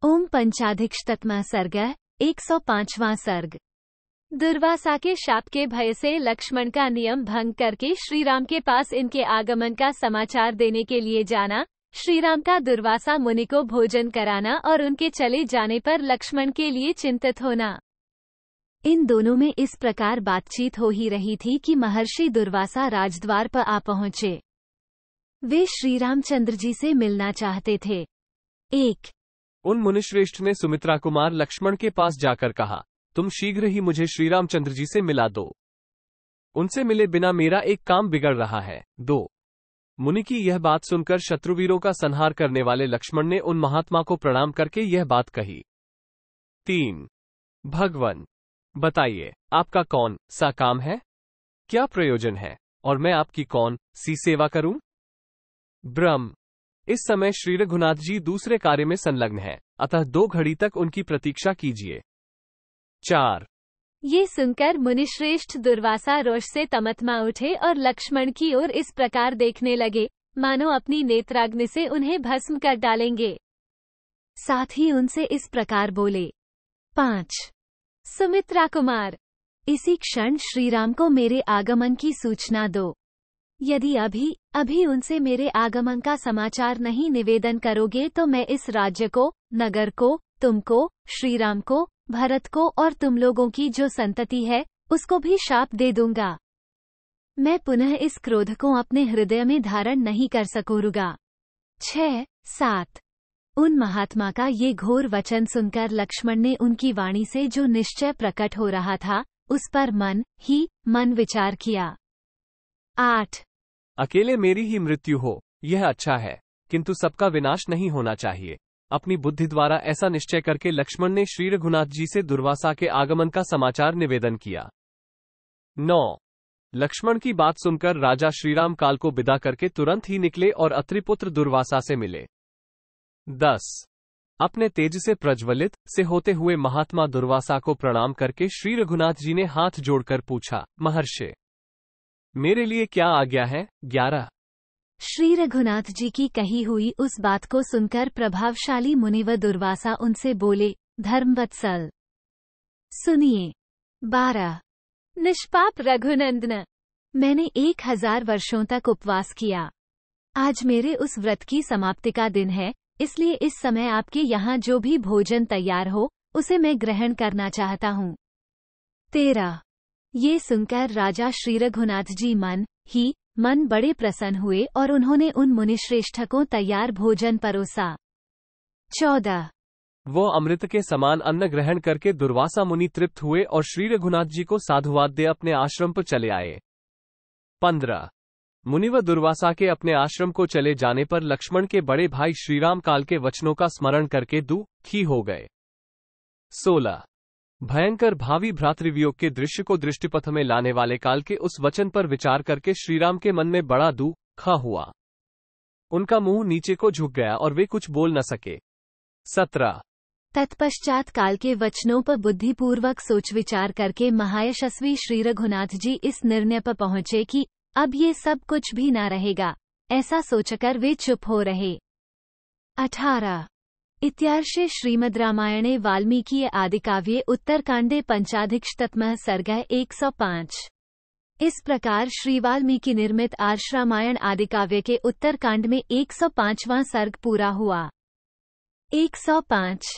ओम पंचाधिक्षतत्मः सर्ग 105वां सर्ग। दुर्वासा के शाप के भय से लक्ष्मण का नियम भंग करके श्रीराम के पास इनके आगमन का समाचार देने के लिए जाना, श्रीराम का दुर्वासा मुनि को भोजन कराना और उनके चले जाने पर लक्ष्मण के लिए चिंतित होना। इन दोनों में इस प्रकार बातचीत हो ही रही थी कि महर्षि दुर्वासा राजद्वार पर आ पहुंचे। वे श्री रामचंद्र जी से मिलना चाहते थे। उन मुनिश्रेष्ठ ने सुमित्रा कुमार लक्ष्मण के पास जाकर कहा, तुम शीघ्र ही मुझे श्री रामचंद्र जी से मिला दो। उनसे मिले बिना मेरा एक काम बिगड़ रहा है। 2 मुनि की यह बात सुनकर शत्रुवीरों का संहार करने वाले लक्ष्मण ने उन महात्मा को प्रणाम करके यह बात कही। 3 भगवन, बताइए आपका कौन सा काम है, क्या प्रयोजन है और मैं आपकी कौन सी सेवा करूं? ब्रह्म, इस समय श्री रघुनाथ जी दूसरे कार्य में संलग्न हैं, अतः 2 घड़ी तक उनकी प्रतीक्षा कीजिए। 4 ये सुनकर मुनिश्रेष्ठ दुर्वासा रोष से तमतमा उठे और लक्ष्मण की ओर इस प्रकार देखने लगे मानो अपनी नेत्राग्नि से उन्हें भस्म कर डालेंगे। साथ ही उनसे इस प्रकार बोले। 5 सुमित्रा कुमार, इसी क्षण श्रीराम को मेरे आगमन की सूचना दो। यदि अभी उनसे मेरे आगमन का समाचार नहीं निवेदन करोगे तो मैं इस राज्य को, नगर को, तुमको, श्रीराम को, भरत को और तुम लोगों की जो संतति है उसको भी शाप दे दूंगा। मैं पुनः इस क्रोध को अपने हृदय में धारण नहीं कर सकूंगा। 6-7 उन महात्मा का ये घोर वचन सुनकर लक्ष्मण ने उनकी वाणी से जो निश्चय प्रकट हो रहा था उस पर मन ही मन विचार किया। 8 अकेले मेरी ही मृत्यु हो यह अच्छा है, किंतु सबका विनाश नहीं होना चाहिए। अपनी बुद्धि द्वारा ऐसा निश्चय करके लक्ष्मण ने श्री रघुनाथ जी से दुर्वासा के आगमन का समाचार निवेदन किया। 9 लक्ष्मण की बात सुनकर राजा श्रीराम काल को विदा करके तुरंत ही निकले और अत्रिपुत्र दुर्वासा से मिले। 10 अपने तेज से प्रज्वलित से होते हुए महात्मा दुर्वासा को प्रणाम करके श्री रघुनाथ जी ने हाथ जोड़कर पूछा, महर्षि मेरे लिए क्या आज्ञा है? 11 श्री रघुनाथ जी की कही हुई उस बात को सुनकर प्रभावशाली मुनिवर दुर्वासा उनसे बोले, धर्मवत्सल सुनिए। 12 निष्पाप रघुनंदन, मैंने 1000 वर्षों तक उपवास किया। आज मेरे उस व्रत की समाप्ति का दिन है, इसलिए इस समय आपके यहाँ जो भी भोजन तैयार हो उसे मैं ग्रहण करना चाहता हूँ। 13 ये सुनकर राजा श्री रघुनाथ जी मन बड़े प्रसन्न हुए और उन्होंने उन मुनिश्रेष्ठ को तैयार भोजन परोसा। 14 वो अमृत के समान अन्न ग्रहण करके दुर्वासा मुनि तृप्त हुए और श्री रघुनाथ जी को साधुवाद दे अपने आश्रम पर चले आए। 15 मुनिवर दुर्वासा के अपने आश्रम को चले जाने पर लक्ष्मण के बड़े भाई श्रीराम काल के वचनों का स्मरण करके दुखी हो गए। 16 भयंकर भावी भ्रातृवियोग के दृश्य को दृष्टिपथ में लाने वाले काल के उस वचन पर विचार करके श्रीराम के मन में बड़ा दुख हुआ। उनका मुंह नीचे को झुक गया और वे कुछ बोल न सके। 17 तत्पश्चात काल के वचनों पर बुद्धिपूर्वक सोच विचार करके महायशस्वी श्री रघुनाथ जी इस निर्णय पर पहुंचे कि अब ये सब कुछ भी ना रहेगा। ऐसा सोचकर वे चुप हो रहे। 18 इत्यार्षे श्रीमद् रामायणे वाल्मीकि आदिकाव्ये उत्तरकांडे पंचाधिक्षतत्मः सर्ग 105। इस प्रकार श्री वाल्मीकि निर्मित आर्ष रामायण आदिकाव्य के उत्तरकांड में 105वां सर्ग पूरा हुआ। 105